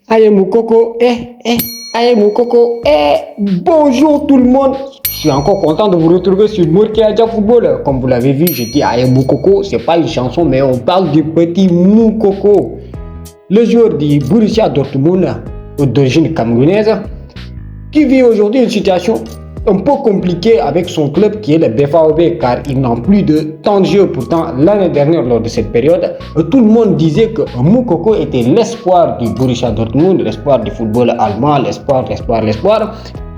Aïe mon coco, aïe mon coco, bonjour tout le monde. Je suis encore content de vous retrouver sur Mourkiadja Football. Comme vous l'avez vu, je dis aïe mon coco, c'est pas une chanson, mais on parle du petit Moukoko. Le joueur du Borussia Dortmund, d'origine camerounaise, qui vit aujourd'hui une situation un peu compliqué avec son club qui est le BVB car ils n'ont plus de temps de jeu. Pourtant, l'année dernière, lors de cette période, tout le monde disait que Moukoko était l'espoir du Borussia Dortmund, l'espoir du football allemand, l'espoir.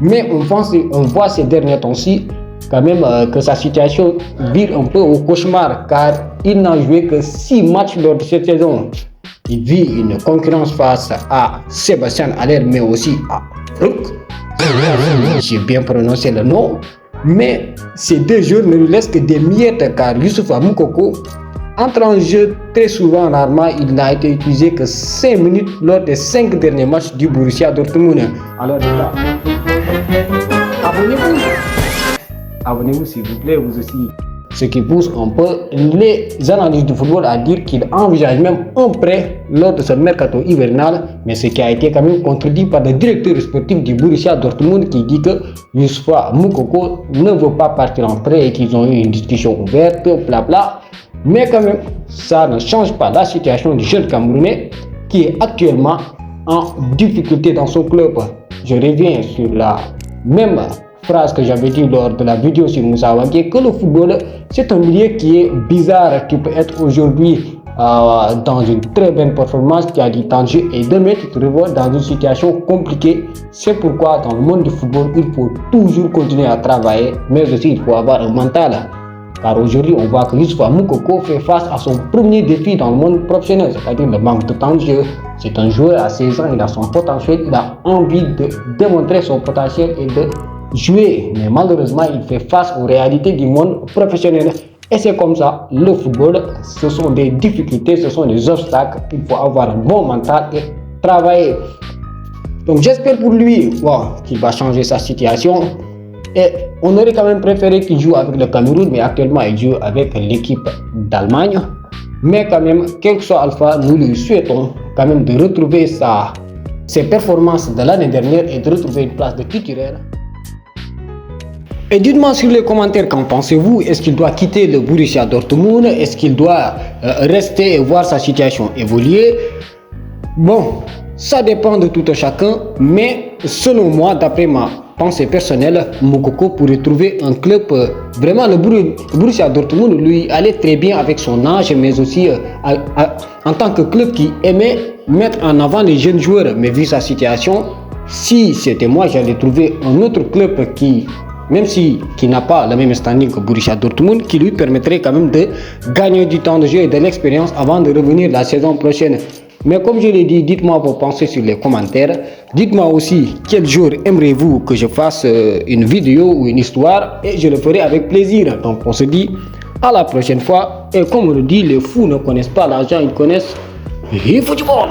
Mais on voit ces derniers temps-ci quand même que sa situation vire un peu au cauchemar car il n'a joué que 6 matchs lors de cette saison. Il vit une concurrence face à Sébastien Haller mais aussi à Brook. J'ai bien prononcé le nom, mais ces deux joueurs ne lui laissent que des miettes car Youssoupha Moukoko entre en jeu très souvent. Rarement il n'a été utilisé que 5 minutes lors des 5 derniers matchs du Borussia Dortmund. Alors déjà, abonnez-vous s'il vous plaît, vous aussi. Ce qui pousse un peu les analystes du football à dire qu'il envisage même un prêt lors de ce mercato hivernal, mais ce qui a été quand même contredit par le directeur sportif du Borussia Dortmund qui dit que Youssoupha Moukoko ne veut pas partir en prêt et qu'ils ont eu une discussion ouverte, blabla. Mais quand même, ça ne change pas la situation du jeune Camerounais qui est actuellement en difficulté dans son club. Je reviens sur la même phrase que j'avais dit lors de la vidéo sur Moussa Wagué, que le football c'est un milieu qui est bizarre. Tu peux être aujourd'hui dans une très bonne performance, qui a du temps de jeu, et demain tu te revois dans une situation compliquée. C'est pourquoi dans le monde du football il faut toujours continuer à travailler, mais aussi il faut avoir un mental. Car aujourd'hui on voit que Youssoupha Moukoko fait face à son premier défi dans le monde professionnel, c'est-à-dire le manque de temps de jeu. C'est un joueur à 16 ans, il a son potentiel, il a envie de démontrer son potentiel et de jouer, mais malheureusement il fait face aux réalités du monde professionnel. Et c'est comme ça, le football, ce sont des difficultés, ce sont des obstacles. Il faut avoir un bon mental et travailler. Donc j'espère pour lui qu'il va changer sa situation. Et on aurait quand même préféré qu'il joue avec le Cameroun, mais actuellement il joue avec l'équipe d'Allemagne. Mais quand même, quel que soit Alpha, nous lui souhaitons quand même de retrouver ses performances de l'année dernière et de retrouver une place de titulaire. Et dites-moi sur les commentaires, qu'en pensez-vous? Est-ce qu'il doit quitter le Borussia Dortmund? Est-ce qu'il doit rester et voir sa situation évoluer? Bon, ça dépend de tout un chacun, mais selon moi, d'après ma pensée personnelle, Moukoko pourrait trouver un club, vraiment le Borussia Dortmund lui allait très bien avec son âge, mais aussi en tant que club qui aimait mettre en avant les jeunes joueurs. Mais vu sa situation, si c'était moi, j'allais trouver un autre club qui n'a pas le même standing que Borussia Dortmund, qui lui permettrait quand même de gagner du temps de jeu et de l'expérience avant de revenir la saison prochaine. Mais comme je l'ai dit, dites-moi vos pensées sur les commentaires. Dites-moi aussi quel jour aimeriez-vous que je fasse une vidéo ou une histoire, et je le ferai avec plaisir. Donc on se dit à la prochaine fois. Et comme on le dit, les fous ne connaissent pas l'argent, ils connaissent le football.